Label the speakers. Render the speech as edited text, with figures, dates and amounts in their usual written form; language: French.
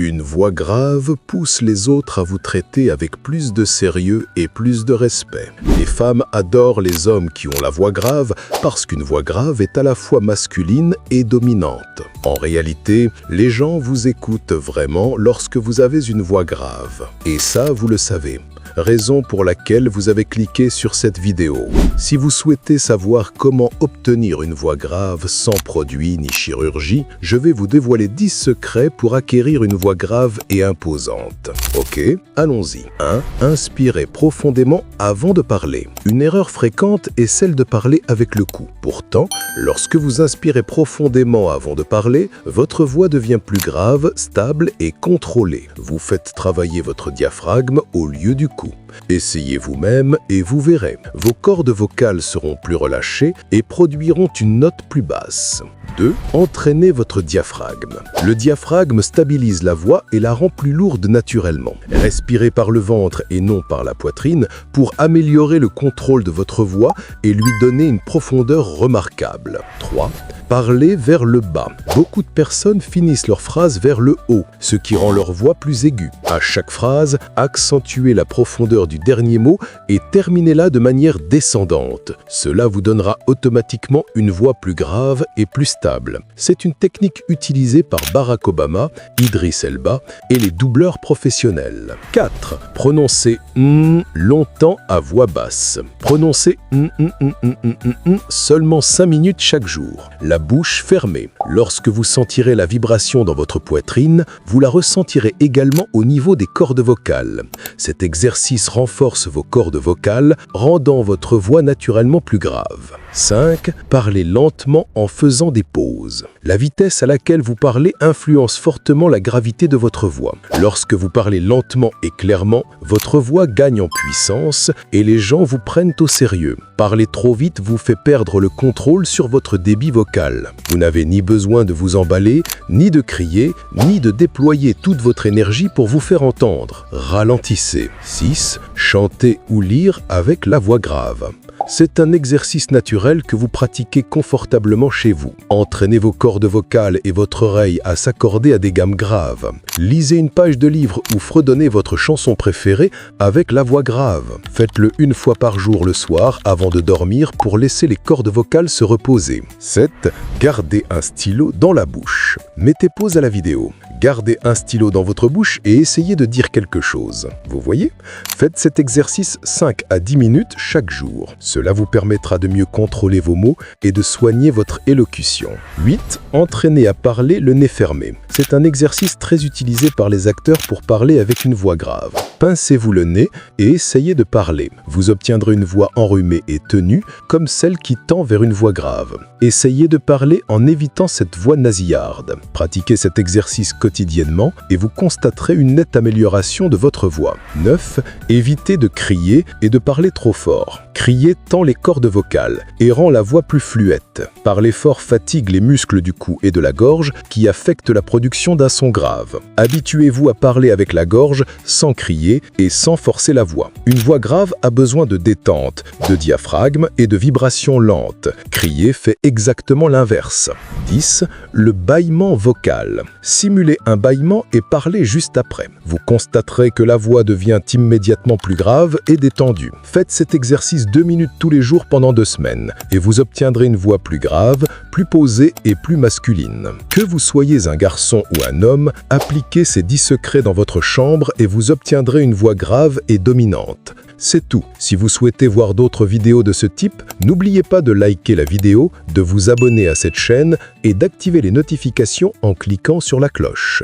Speaker 1: Une voix grave pousse les autres à vous traiter avec plus de sérieux et plus de respect. Les femmes adorent les hommes qui ont la voix grave parce qu'une voix grave est à la fois masculine et dominante. En réalité, les gens vous écoutent vraiment lorsque vous avez une voix grave. Et ça, vous le savez. Raison pour laquelle vous avez cliqué sur cette vidéo. Si vous souhaitez savoir comment obtenir une voix grave sans produit ni chirurgie, je vais vous dévoiler 10 secrets pour acquérir une voix grave et imposante. Ok, allons-y. 1. Inspirez profondément avant de parler. Une erreur fréquente est celle de parler avec le cou. Pourtant, lorsque vous inspirez profondément avant de parler, votre voix devient plus grave, stable et contrôlée. Vous faites travailler votre diaphragme au lieu du cou. Essayez vous-même et vous verrez. Vos cordes vocales seront plus relâchées et produiront une note plus basse. 2. Entraînez votre diaphragme. Le diaphragme stabilise la voix et la rend plus lourde naturellement. Respirez par le ventre et non par la poitrine pour améliorer le contrôle de votre voix et lui donner une profondeur remarquable. 3. Parlez vers le bas. Beaucoup de personnes finissent leurs phrases vers le haut, ce qui rend leur voix plus aiguë. À chaque phrase, accentuez la profondeur du dernier mot et terminez-la de manière descendante. Cela vous donnera automatiquement une voix plus grave et plus stable. C'est une technique utilisée par Barack Obama, Idriss Elba et les doubleurs professionnels. 4. Prononcez longtemps à voix basse. Prononcez seulement 5 minutes chaque jour. La bouche fermée. Lorsque vous sentirez la vibration dans votre poitrine, vous la ressentirez également au niveau des cordes vocales. Cet exercice renforce vos cordes vocales, rendant votre voix naturellement plus grave. 5. Parlez lentement en faisant des pauses. La vitesse à laquelle vous parlez influence fortement la gravité de votre voix. Lorsque vous parlez lentement et clairement, votre voix gagne en puissance et les gens vous prennent au sérieux. Parler trop vite vous fait perdre le contrôle sur votre débit vocal. Vous n'avez ni besoin de vous emballer, ni de crier, ni de déployer toute votre énergie pour vous faire entendre. Ralentissez. 6. Chantez ou lire avec la voix grave. C'est un exercice naturel que vous pratiquez confortablement chez vous. Entraînez vos cordes vocales et votre oreille à s'accorder à des gammes graves. Lisez une page de livre ou fredonnez votre chanson préférée avec la voix grave. Faites-le une fois par jour le soir avant de dormir pour laisser les cordes vocales se reposer. 7. Gardez un stylo dans la bouche. Mettez pause à la vidéo. Gardez un stylo dans votre bouche et essayez de dire quelque chose. Vous voyez? Faites cet exercice 5 à 10 minutes chaque jour. Cela vous permettra de mieux contrôler vos mots et de soigner votre élocution. 8. Entraînez à parler le nez fermé. C'est un exercice très utilisé par les acteurs pour parler avec une voix grave. Pincez-vous le nez et essayez de parler. Vous obtiendrez une voix enrhumée et tenue, comme celle qui tend vers une voix grave. Essayez de parler en évitant cette voix nasillarde. Pratiquez cet exercice quotidiennement et vous constaterez une nette amélioration de votre voix. 9. Évitez de crier et de parler trop fort. Crier tend les cordes vocales et rend la voix plus fluette. Parler fort fatigue les muscles du cou et de la gorge qui affectent la production d'un son grave. Habituez-vous à parler avec la gorge sans crier et sans forcer la voix. Une voix grave a besoin de détente, de diaphragme et de vibrations lentes. Crier fait exactement l'inverse. 10. Le bâillement vocal. Simulez un bâillement et parlez juste après. Vous constaterez que la voix devient immédiatement plus grave et détendue. Faites cet exercice 2 minutes tous les jours pendant 2 semaines et vous obtiendrez une voix plus grave, plus posée et plus masculine. Que vous soyez un garçon ou un homme, appliquez ces 10 secrets dans votre chambre et vous obtiendrez une voix grave et dominante. C'est tout. Si vous souhaitez voir d'autres vidéos de ce type, n'oubliez pas de liker la vidéo, de vous abonner à cette chaîne et d'activer les notifications en cliquant sur la cloche.